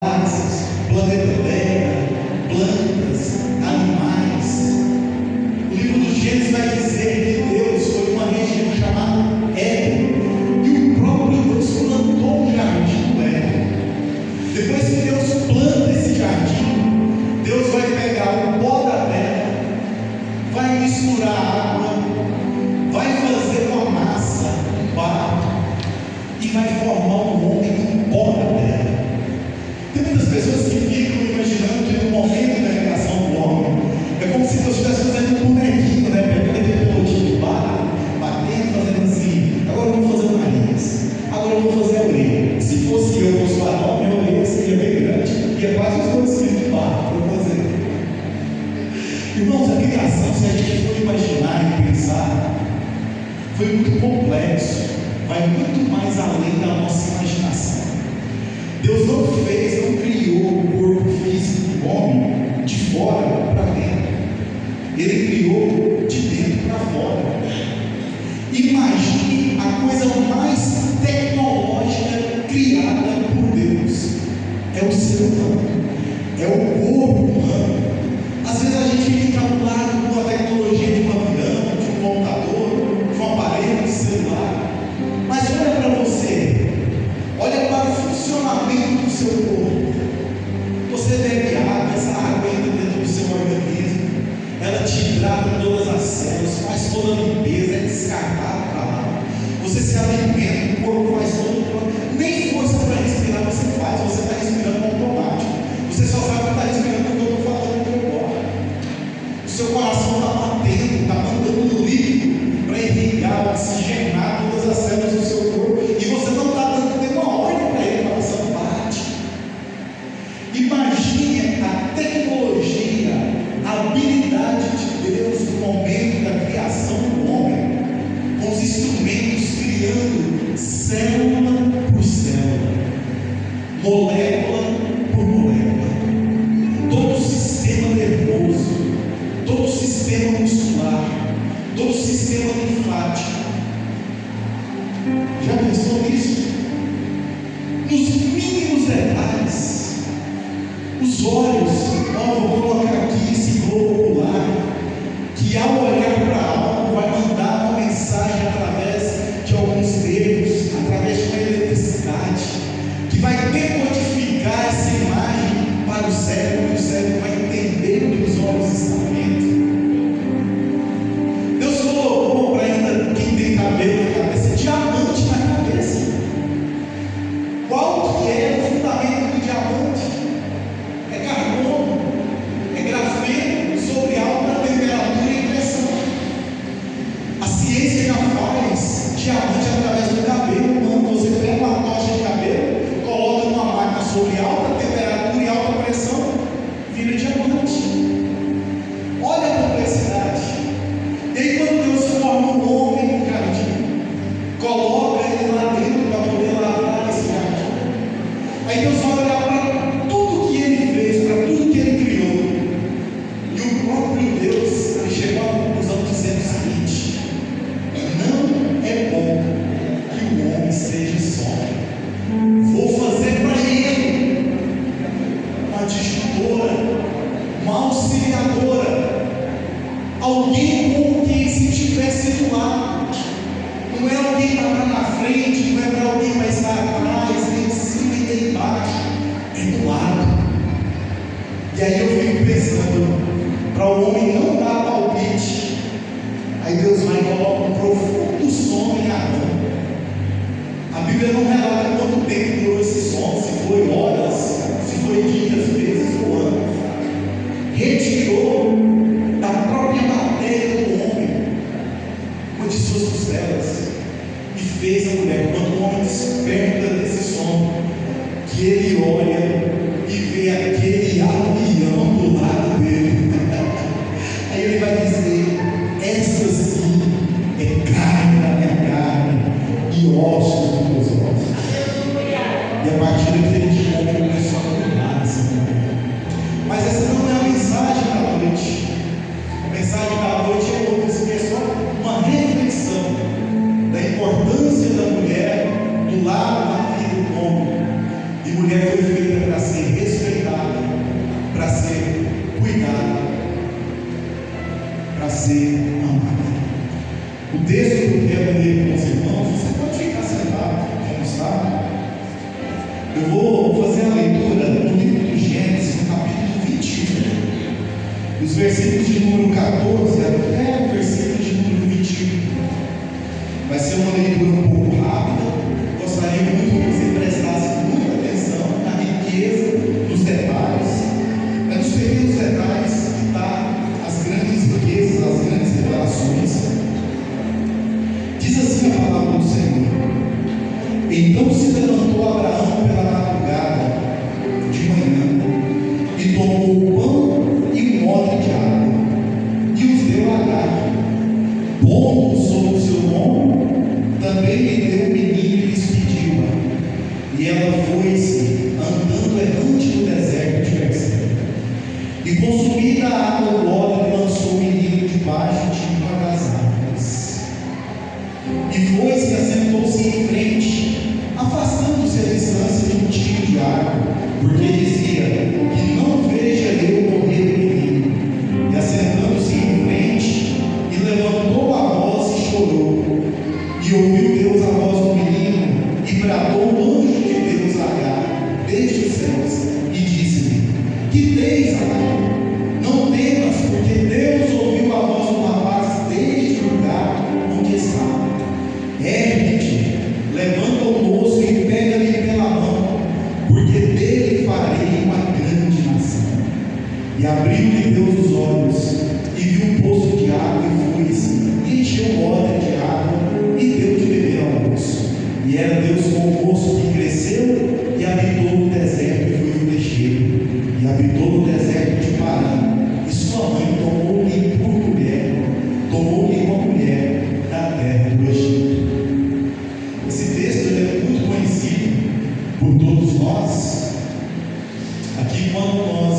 planeta Terra, plantas, animais. O livro do Gênesis vai dizer que Deus foi numa região chamada Éden, e o próprio Deus plantou um jardim no Éden. Depois que Deus planta esse jardim, Deus vai pegar o pó da terra, vai misturar água, vai fazer uma massa, um barro, e vai formar um homem do pó da terra. Tem muitas pessoas que ficam imaginando que no momento da criação do homem é como se Deus estivesse fazendo um bonequinho, né? Pegando aquele pelotinho de barro, batendo, fazendo assim. Agora eu vou fazer o nariz, agora eu vou fazer a orelha. Se fosse eu, fosse o Adão, minha orelha seria bem grande, e é quase os 2 quilos de barro para eu fazer. Irmãos, a criação, se a gente for imaginar e pensar, foi muito complexo, vai muito mais além da nossa imaginação. Deus não criou o corpo físico do homem de fora para dentro, Ele criou de dentro para fora. Imagine a coisa mais tecnológica criada por Deus: é o ser humano, é o corpo humano. Às vezes a gente fica encabulado com a tecnologia de um avião, de um computador, de um aparelho de celular, mas olha para você, olha para o funcionamento do seu corpo. Você bebe água, essa água entra dentro do seu organismo, ela te hidrata todas as células, faz toda a limpeza, é descartado para lá. Você se alimenta, o corpo faz todo, nem força para respirar você faz, você está respirando automático. Você só sabe que está respirando quando eu estou falando que eu gosto. O seu coração está batendo, está mandando líquido para irrigar, oxigenar todas as células do seu corpo, e você não está dando nenhuma ordem para ele, o coração bate. Imagine a tecnologia, a habilidade de Deus no momento da criação do homem, com os instrumentos criando célula por célula, molécula por molécula, todo o sistema nervoso, todo o sistema muscular, todo o sistema linfático. Já pensou nisso? Nos mínimos detalhes. Os olhos, vou colocar aqui esse globo ocular, que ao olhar para algo vai mandar uma mensagem através de alguns nervos, através de uma eletricidade, que vai decodificar essa imagem para o cérebro, e o cérebro vai entender o que os olhos estão vendo. Deus colocou, para ainda quem tem cabelo na cabeça, diamante na cabeça. Qual que é o fundamento do diamante? É carbono, é grafeno sobre alta temperatura e pressão. A ciência já faz diamante através do cabelo humano. Você pega uma tocha de cabelo, coloca numa máquina sobre alta temperatura e alta pressão, vira diamante. Olha a complexidade. E aí, quando Deus forma um homem no jardim, coloca ele lá dentro para poder lavrar esse jardim, aí Deus vai olhar para tudo que ele fez, para tudo que ele criou, e o próprio Deus ele chegou à conclusão dizendo o seguinte: não é bom que o homem esteja só, vou fazer para ele uma adjutora, uma auxiliadora, alguém com quem se estivesse do lado. Não é alguém para estar na frente, não é para alguém para estar atrás, nem em cima e nem embaixo, é do lado. E aí eu fico pensando, para o homem não dar palpite, aí Deus vai e coloca um profundo sono em Adão. A Bíblia não relata quanto tempo durou esse sono, se foi horas, se foi dias, meses ou anos. Retirou da própria matéria do homem uma de suas costelas e fez a mulher. Quando o homem desperta desse sono, que ele olha e vê aquele avião do lado dele, aí ele vai dizer: essa sim é carne da minha carne e ossos dos meus ossos. E a partir daquele dia ele começou a dominar essa mulher. Mas essa não é a mensagem da noite. A mensagem da noite é outra, isso é só uma reflexão da importância da mulher do lado da vida do homem. E mulher foi feita para ser quero ler com os irmãos, você pode ficar sentado, como está. Eu vou fazer a leitura do livro de Gênesis, no capítulo 21, os versículos de número 14 até o versículo de número 21. Vai ser uma leitura um pouco rápida. Gostaria muito que você prestasse muita atenção na riqueza dos detalhes. É nos pequenos detalhes que está as grandes riquezas, as grandes revelações. Diz assim a palavra do Senhor: Então se levantou Abraão pela madrugada de manhã e tomou o pão e um odre de água e os deu a Agar, pondo sobre o seu ombro. Também lhe deu o menino e despediu-a. E ela foi-se, andando errante no deserto de Berseba. E consumida a água do odre, lançou o menino debaixo de uma das árvores. E foi-se e assentou-se em frente, afastando-se a distância de um tiro de água, porque dizia: que não veja eu morrer o menino. E assentando-se em frente, e levantou a voz e chorou. E ouviu Deus a voz do menino, e bradou o anjo de Deus a Agar desde os céus, e disse-lhe: Que tens, Agar? Não temas, porque Deus ouviu a voz do rapaz desde o lugar onde está. Ergue-te, levanta o moço e pega-lhe pela mão, porque dele farei uma grande nação. E abriu-lhe Deus os olhos, e viu um poço de água, e foi-se, e encheu o odre de água, e deu de beber ao moço. E era Deus com o moço que cresceu, e habitou no deserto, e foi flecheiro, e habitou no deserto de Parã. E sua mãe tomou-lhe por mulher, tomou-lhe uma mulher da terra do Egito. Esse texto é muito conhecido por todos nós. Aqui, quando nós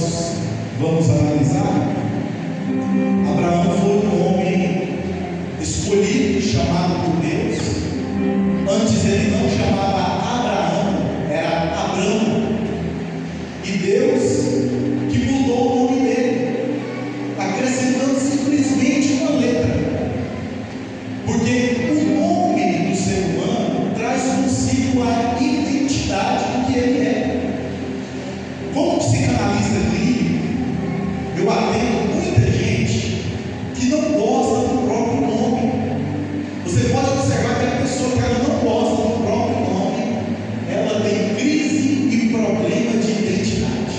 vamos analisar, Abraão foi um homem escolhido, chamado por Deus. Antes ele não chamava Abraão, era Abrão. E Deus que mudou o nome dele, acrescentando simplesmente uma letra. Porque o nome do ser humano traz consigo a identidade do que ele é. Como psicanalista clínico, eu atendo muita gente que não gosta do próprio nome. Você pode observar que a pessoa que ela não gosta do próprio nome, ela tem crise e problema de identidade.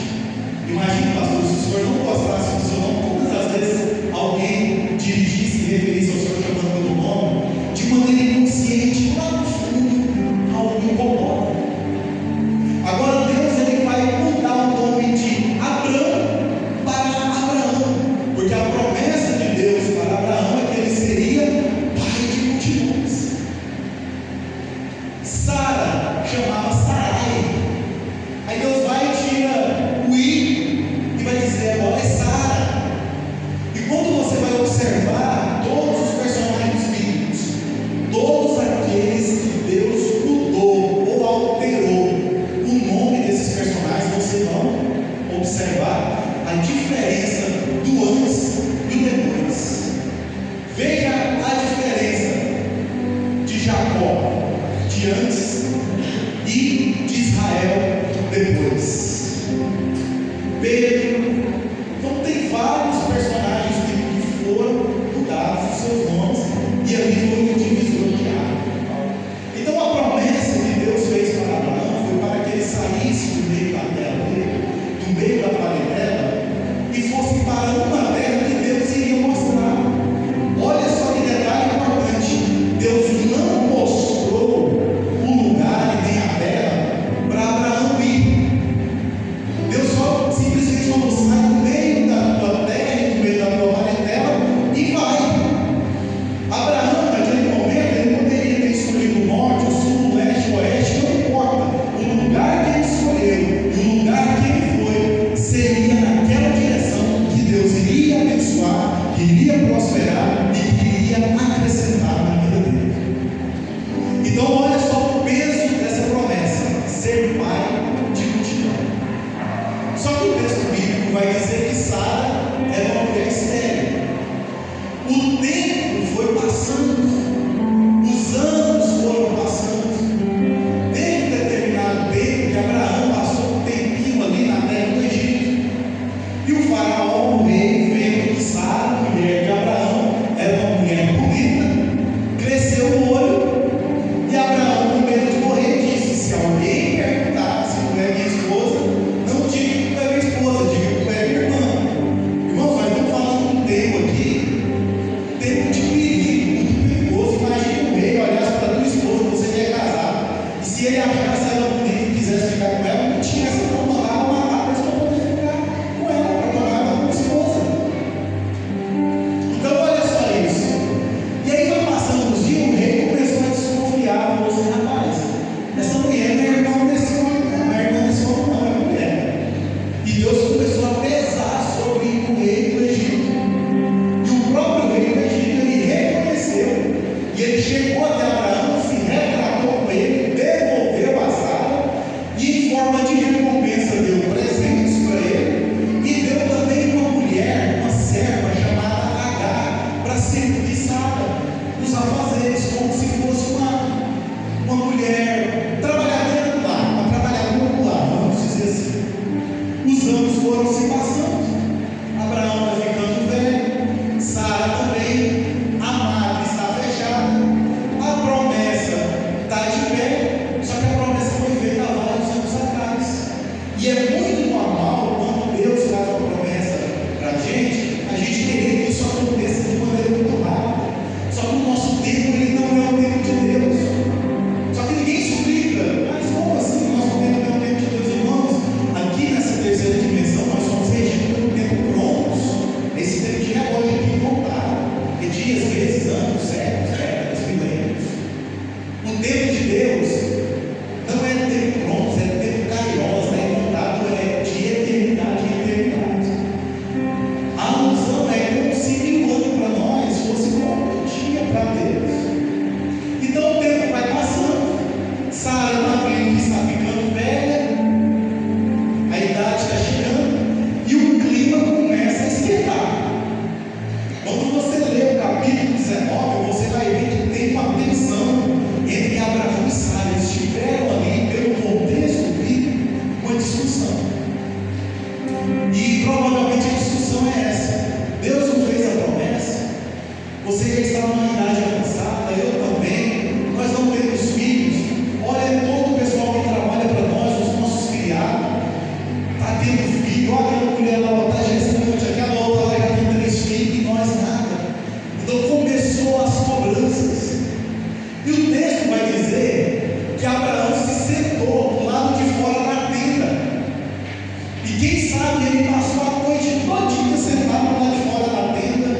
Imagine, pastor, se o senhor não gostasse do seu nome, quantas vezes alguém dirigisse e referisse ao senhor chamando pelo nome, de maneira inconsciente, lá no fundo, algo incomoda. Agora Deus ele vai mudar o nome de Abrão para Abraão, porque a promessa de Deus para Abraão é que ele seria pai de multidões. Sara chamava Sarai. Aí Deus vai e tira o I e vai dizer agora é Sara. E quando você vai observar todos os personagens bíblicos, todos aqueles que Deus mudou ou alterou o nome desses personagens, você vai observar a diferença do antes e do depois. Veja a diferença de Jacó de antes e de Israel depois. Pedro, então tem vários personagens que foram mudados os seus nomes, e ali foi um divisor de água. Então a promessa que Deus fez para Abraão foi para que ele saísse do meio da terra dele, do meio da parentela, e fosse para uma terra que Deus iria mostrar. Olha só que detalhe importante: Deus não mostrou o lugar e nem a terra para Abraão ir. Deus só simplesmente falou: sai do meio da tua terra e do meio da tua parentela e vai. Abraão, naquele momento, ele poderia ter escolhido o norte, o sul, o leste, o oeste, não importa. O lugar que ele escolheu e o lugar que ele foi seria naquela direção que Deus iria abençoar, que iria prosperar e que iria acrescentar na vida dele. Então, olha só o peso dessa promessa: ser pai de multidão. Só que o texto bíblico vai dizer que Sara era uma mulher estéril. O tempo foi passando, os Deus começou a pesar sobre o rei do Egito. E o próprio rei do Egito, ele reconheceu. E ele chegou até Abraão, se retratou com ele, devolveu a Sara. E em forma de recompensa deu presentes para ele. E deu também uma mulher, uma serva chamada Agar, para servir Sara nos afazeres, como se fosse uma mulher trabalhadora do lar, uma trabalhadora do lar, vamos dizer assim. Os anos foram se passando, Abraão vai ficando velho, Sara também, a madre está fechada, a promessa está de pé, só que a promessa foi feita há vários anos atrás. E é muito normal quando Deus faz uma promessa para a gente querer que isso aconteça de maneira muito rápida. Só que o nosso tempo ele não é o tempo de Deus. Só que ninguém explica, mas como assim o nosso tempo não é o tempo de Deus, irmãos? Aqui nessa terceira dimensão nós somos regidos pelo tempo cronos, esse tempo de relógio aqui voltar, de dias, meses, anos, séculos, décadas, milênios. O tempo de Deus não é tempo cronos, é tempo kairos, né? Contado é de eternidade em eternidade. A alusão é como se 1000 anos para nós fosse como um dia para Deus. Então o tempo vai passando, Sara está vendo que está ficando velha, a idade está chegando e o clima começa a esquentar. Quando você lê o capítulo 19, você vai ver que tem uma tensão entre Abraão e Sara. Eles estiveram ali, pelo contexto bíblico, uma discussão. E provavelmente a discussão é essa: Deus não fez a promessa, você já está numa idade avançada, eu também, nós não temos filhos. Olha todo o pessoal que trabalha para nós, os nossos criados, está tendo filho. Olha aquela mulher lá, está gestante, aquela outra lá já tem 3 filhos e nós nada. Então começou as cobranças. E o texto vai dizer que Abraão se sentou do lado de fora da tenda. E quem sabe ele passou a noite todinha sentado lá de fora da tenda,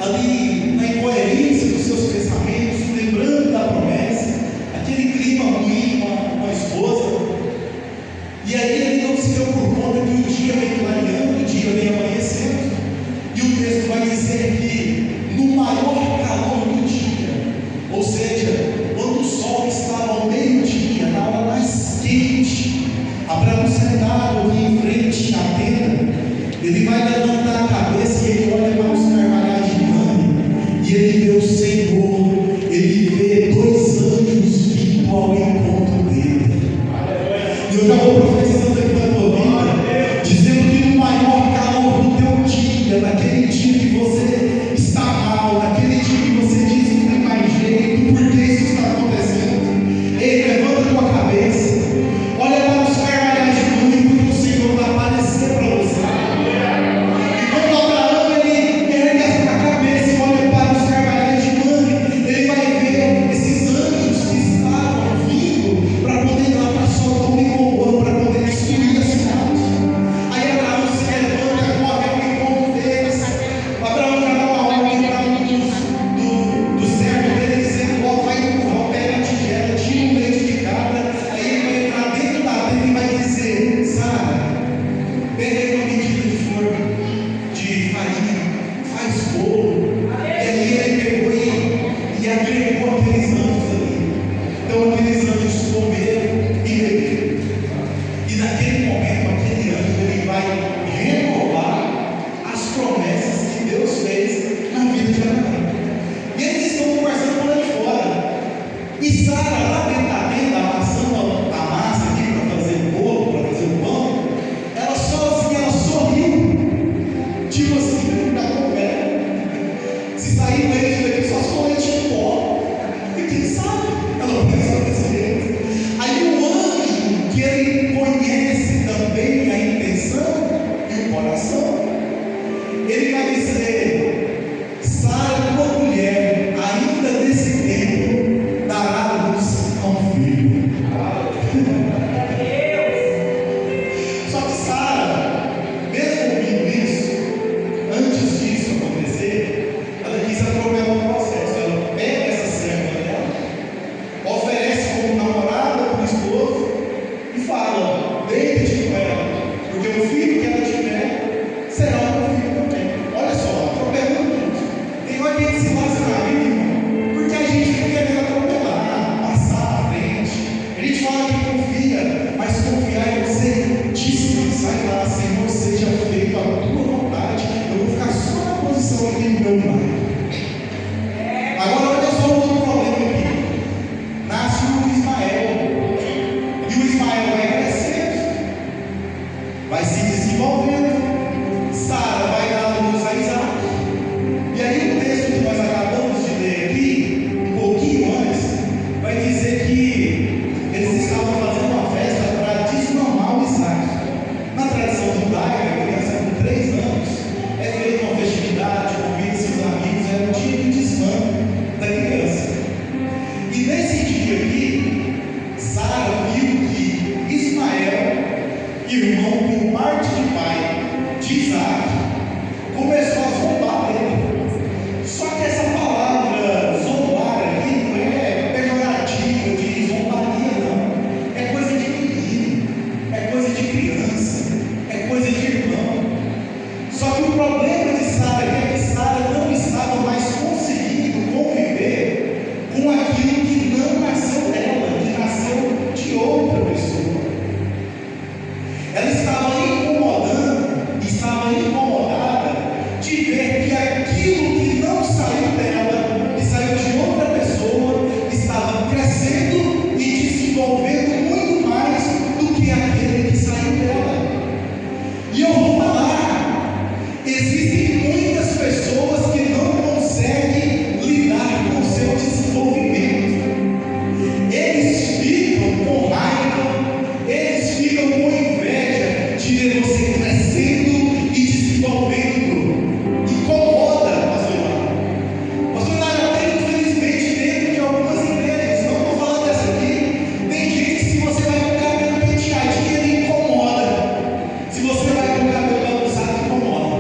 ali na incoerência dos seus pensamentos, lembrando da promessa, aquele clima ruim com a esposa. E aí ele não se deu por conta que o dia vai se desenvolvendo. Sara vai dar à luz a Isaac. E aí o texto que nós acabamos de ler aqui, um pouquinho antes, vai dizer que eles estavam fazendo uma festa para desmamar o Isaac. Na tradição judaica, a criança com 3 anos é feita uma festividade, convida seus amigos, é um dia de desmame da criança. E nesse dia aqui, Sara viu que Ismael, irmão por parte de pai de Isaac, começou a zombar dele. Só que essa palavra zombar aqui não é pejorativa de zombaria, não. É coisa de menino, é coisa de criança, é coisa de irmão. Só que o problema de Sara é que Sara não estava mais conseguindo conviver com aquilo que não nasceu dela, que nasceu de outra pessoa. Ela estava incomodada de ver que aquilo que não saiu dela, que saiu de outra pessoa, estava crescendo e desenvolvendo muito mais do que aquele que saiu dela. E eu vou falar, existem muitas pessoas que não conseguem lidar com o seu desenvolvimento. Eles ficam com raiva, eles ficam com inveja de ver você crescendo e desenvolvendo. Incomoda, pastor Hilário. Pastor Hilário, até infelizmente dentro de algumas igrejas, não estou falando dessa aqui, tem gente que se você vai com o cabelo penteadinho, ele incomoda. Se você vai com o cabelo bagunçado, incomoda.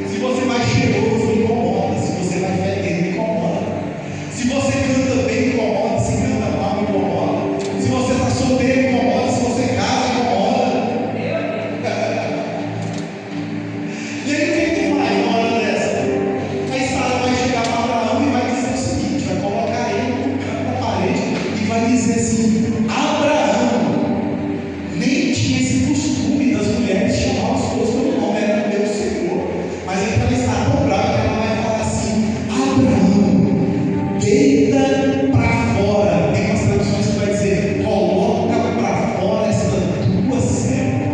Se você vai cheiroso, incomoda. Se você vai fedendo, incomoda. Se você canta bem, incomoda. Se canta mal, incomoda. Se você está solteiro, incomoda. Se você casa, incomoda. E aí o que ele faz na hora dessa? Aí Sara vai chegar para Abraão e vai dizer o seguinte: vai colocar ele no canto da parede e vai dizer assim: Abraão nem tinha esse costume das mulheres chamar os esposos pelo nome, era meu Senhor. Mas então ela está tão brava que ela vai falar assim: Abraão, deita para fora. Tem umas traduções que vai dizer: coloca para fora esta tua serva.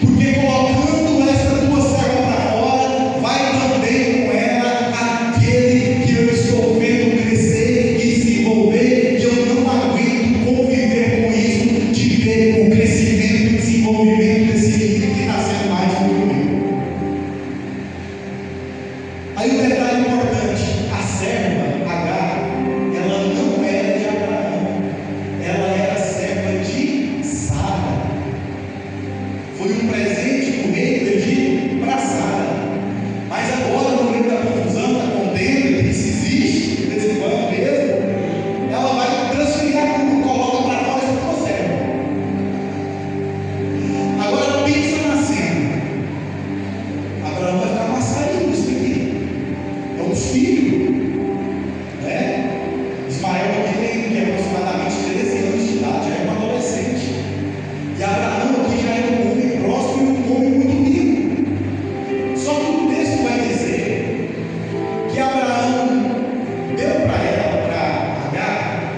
Porque colocando esta tua serva para fora, vai também com ela aquele que eu estou vendo crescer e desenvolver. E eu não aguento conviver com isso, de ver o crescimento e o desenvolvimento desse menino que está sendo mais do que eu. Aí um detalhe importante: a serva Agar, ela não era de Abraão, ela era serva de Sara. Foi um presente do rei do Egito para Sara. Mas agora, no meio da confusão, da contenda, que isso existe, de vez em quando mesmo, ela vai transferir a culpa, coloca para fora essa tua serva. Agora pensa na cena. Abraão vai ficar massacrado nisso aqui. É um filho, né? Ismael aqui tem aproximadamente 13 anos de idade, já é um adolescente. E Abraão aqui já é um homem próspero e um homem muito rico. Só que o texto vai dizer que Abraão deu para ela, para Agar,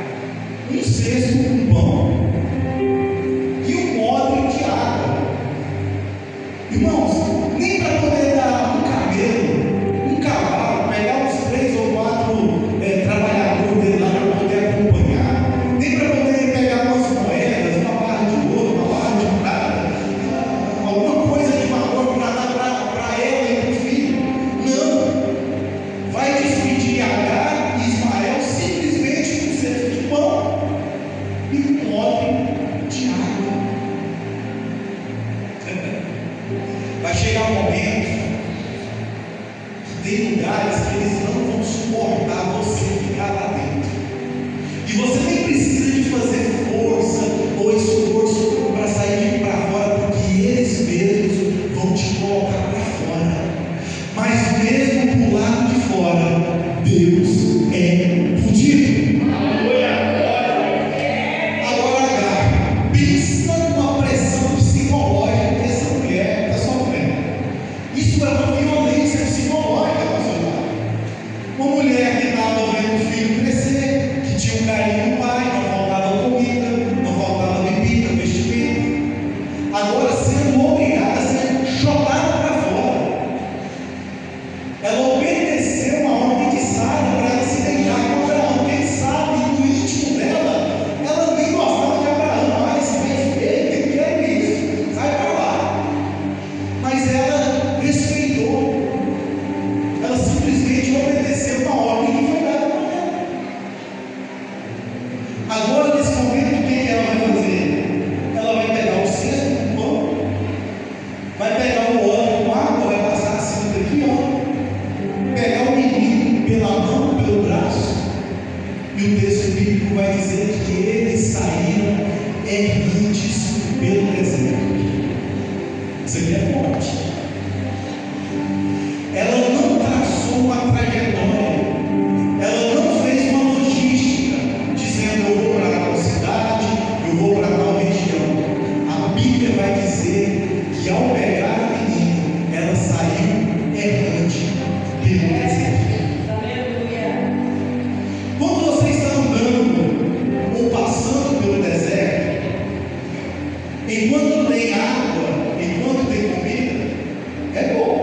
um cesto com pão e um odre de água. Irmãos, nem para poder dar um camelo, um cavalo, pegar uns 3 ou 4 trabalhadores dele lá para poder acompanhar, nem para poder pegar umas moedas, uma barra de ouro, uma barra de prata, alguma coisa de valor para dar para ela e para o filho. Não, vai despedir Agar e Ismael simplesmente com um cesto de pão e um odre de água. Vai chegar um momento que tem lugares que eles não vão suportar você ficar lá dentro. E você nem precisa de fazer força ou esforço para sair para fora, porque eles mesmos vão te colocar para fora. Mas mesmo do lado de fora, Deus é contigo. Agora, Agar, pensa numa pressão psicológica que essa mulher está sofrendo. Isso é uma violência psicológica, pastor. Uma mulher que estava vendo o filho crescer, que tinha um carinho vai pegar o óleo com água, vai passar assim daqui, ó, pegar o menino pela mão, pelo braço, e o texto bíblico vai dizer que eles saíram errantes pelo deserto. Isso aqui é forte. Ela não traçou uma trajetória, ela não fez uma logística, dizendo eu vou para tal cidade, eu vou para tal região. A Bíblia vai dizer que ao pegar o menino, ela saiu errante pelo deserto. Quando você está andando ou passando pelo deserto, enquanto tem água, enquanto tem comida, é bom,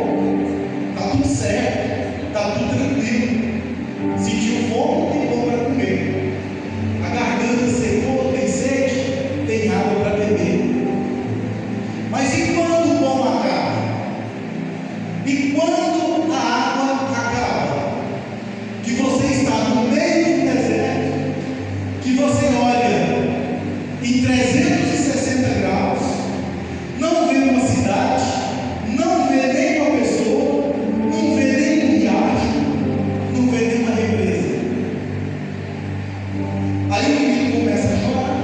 está tudo certo, está tudo tranquilo. Sentiu fome, tem pão para comer. A garganta secou, tem sede, tem água para beber. Mas e quando o pão acaba? E quando a água acaba? Que você está no meio do deserto, que você olha em 360 graus, não vê uma cidade, não vê nem uma pessoa, não vê nem um riacho, não vê nem uma represa. Aí o menino começa a chorar.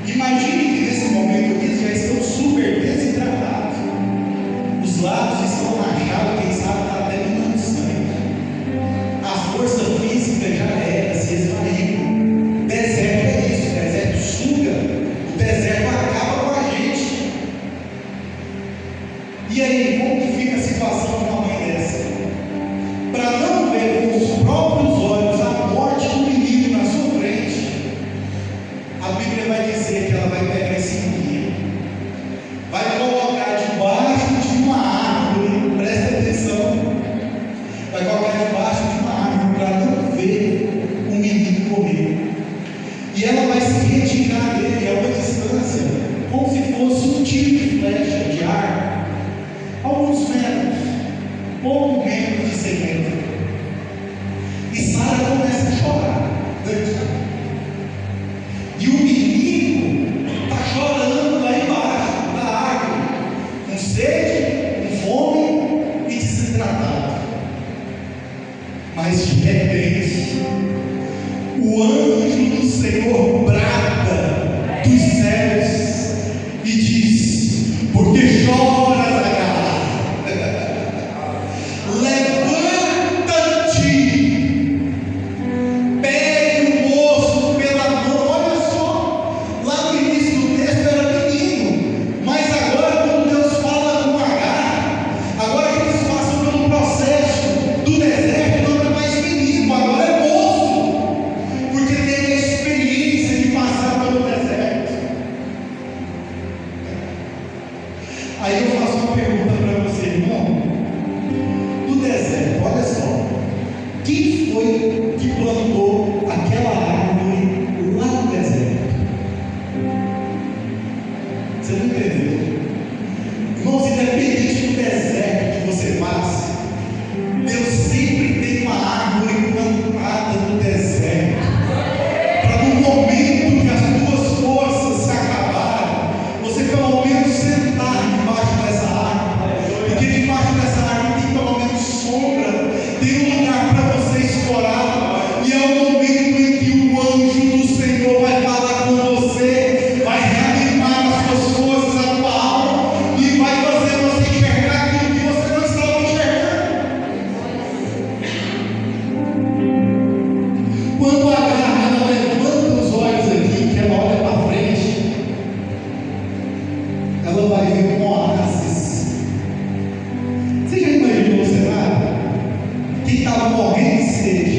Imagine que nesse momento eles já estão super desidratados, os lábios estão rachados, quem sabe está até minando sangue, a força física já era, se esvaiu. Deserto é isso, o deserto suga, o deserto acaba com a gente. E aí, como que fica a situação de uma mãe dessa? Para não ver com os próprios olhos a morte do menino na sua frente, a Bíblia vai dizer que ela vai pegar esse menino, vai colocar debaixo de uma árvore, presta atenção, vai colocar debaixo de uma árvore para não ver o menino morrer. E ela vai se retirar dele a uma distância, como se fosse um tiro de flecha de ar, alguns metros, pouco menos de 100 metros. E Sara começa a chorar. E o menino está chorando lá embaixo da árvore, com sede, com fome e desidratado. Mas de repente, o anjo do Senhor brada dos céus e diz: porque choras, Agar? Levanta-te, pegue o moço pela mão. Olha só, lá no início do texto era menino, mas agora quando Deus fala com Agar, agora que eles passam pelo processo do deserto, não é mais menino, agora é moço, porque teve a experiência de passar pelo deserto. Aí eu faço uma pergunta para você, irmão. Do deserto, olha só, quem foi que plantou aquela árvore lá no deserto? Você não entendeu? Irmãos, independente do deserto que você passe, Deus sempre tem uma árvore plantada no deserto, para no momento que as tuas forças se acabarem, você pelo menos sentar debaixo dessa árvore, porque debaixo dessa árvore tem pelo menos sombra, tem um lugar para você explorar, e é o momento em que o anjo do Senhor vai falar com você, vai reanimar as suas forças, a tua alma, e vai fazer você enxergar aquilo que você não estava enxergando. Quando a Agar ela levanta os olhos aqui, que ela olha para frente, ela vai ver um oásis. Você já imaginou o cenário? Quem estava morrendo de sede,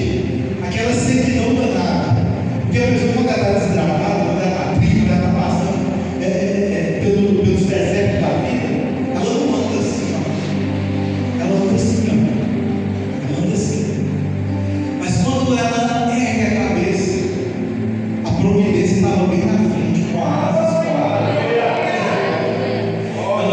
aquela sequidão danada, porque a pessoa quando ela está desidratada, quando ela está triste, quando ela está passando pelos desertos da vida, ela não anda assim, ó. Ela anda assim, ó. Ela anda assim. Mas quando ela ergue a cabeça, a providência estava bem na frente, com a asa escoada. Ela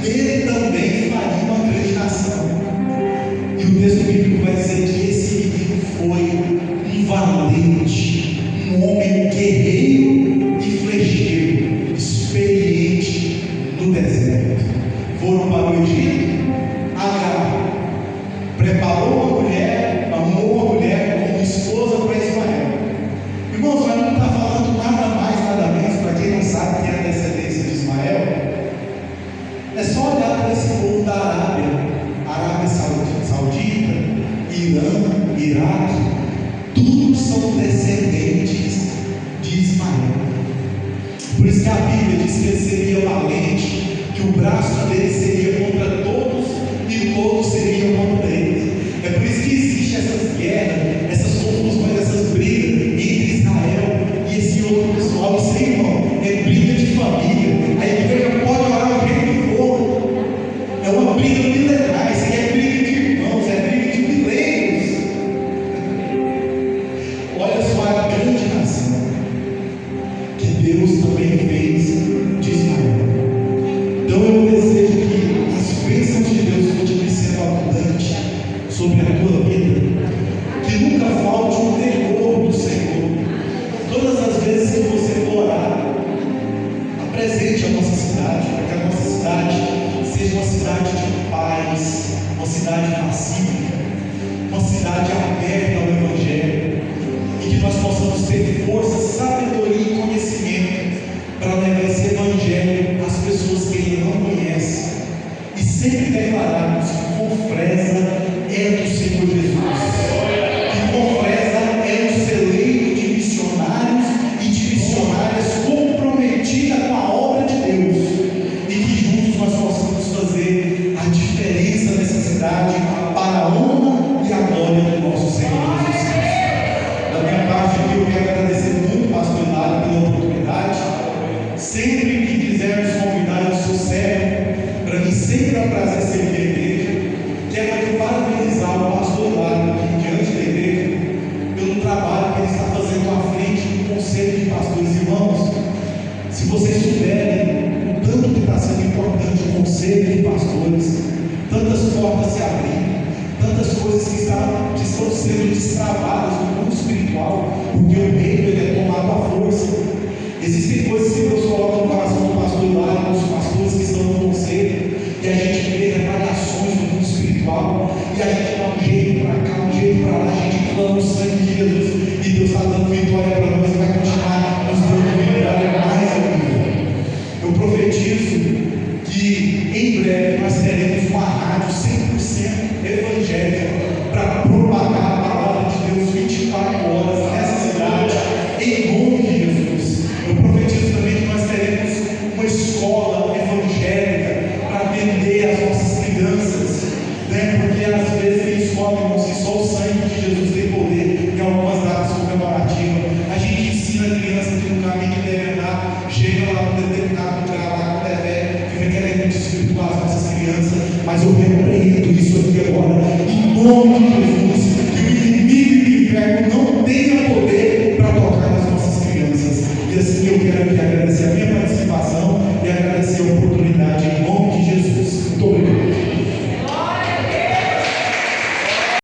ele também faria uma grande nação. E o texto bíblico vai dizer que esse menino foi um valente, um homem guerreiro e flecheiro, experiente no deserto. Foram para o Egito. Agar preparou uma mulher, arrumou uma mulher como esposa para Ismael. Irmãos, mas não está falando nada mais, nada menos, para quem não sabe quem é a descendência de Ismael. É só olhar para esse povo da Arábia Saudita, Irã, Iraque, todos são descendentes de Ismael. Por isso que a Bíblia diz que ele seria valente, que o braço dele seria contra todos e todos seriam contra ele. É por isso que existem essas guerras, essas confusões, essas brigas entre Israel e esse outro pessoal. Isso aí, irmão, é briga de família. A igreja pode orar o jeito que for. É uma briga milenar. Isso aí é briga de irmãos, é briga de milênios. Olha só a grande nação que Deus também fez de Israel. Então eu desejo que as bênçãos de Deus continuem sendo abundantes sobre a tua vida, que nunca falte um temor do Senhor. Todas as vezes que você for orar, apresente a nossa cidade, para que a nossa cidade seja uma cidade de paz, uma cidade pacífica, uma cidade aberta ao Evangelho, e que nós possamos ter força, sabedoria e conhecimento para levar esse Evangelho às pessoas que ele não conhece, e sempre declararmos que Confresa é do Senhor Jesus, que Confresa é um celeiro de missionários e de missionárias comprometidas com a obra de Deus, e que juntos nós possamos fazer a diferença nessa cidade para a honra e a glória do nosso Senhor Jesus Cristo. Da minha parte aqui, eu quero agradecer muito, pastor Hilário, pela oportunidade. Sempre que quisermos convidar, eu sou servo, para mim sempre é um prazer servir a igreja. Quero aqui parabenizar o pastor Hilário aqui diante da igreja pelo trabalho que ele está fazendo à frente do conselho de pastores. Irmãos, se vocês souberem o tanto que está sendo importante o conselho de pastores, tantas portas se abrindo, tantas coisas que estão sendo destravadas no mundo espiritual, porque o reino ele é tomado à força. Existem coisas que Deus coloca no coração do pastor Hilário, dos pastores que estão no conselho, e a gente vê retaliações no mundo espiritual, e a gente dá um jeito para cá, um jeito para lá, a gente clama o sangue de Jesus, e Deus está dando vitória para nós e vai continuar nos dando vitória mais ainda. Eu profetizo que em breve nós teremos uma rádio 100% evangélica para propagar a palavra de Deus 24 horas nessa cidade, em nome de Jesus. Eu profetizo também que nós teremos uma escola evangélica para atender as nossas crianças, né? Porque às vezes tem escola, irmãos, que só o sangue de Jesus tem poder em algumas datas comemorativas. A gente ensina a criança que no caminho que deve andar, chega lá no determinado lugar, lá quando é velho, fica querendo espirituar as nossas crianças, mas eu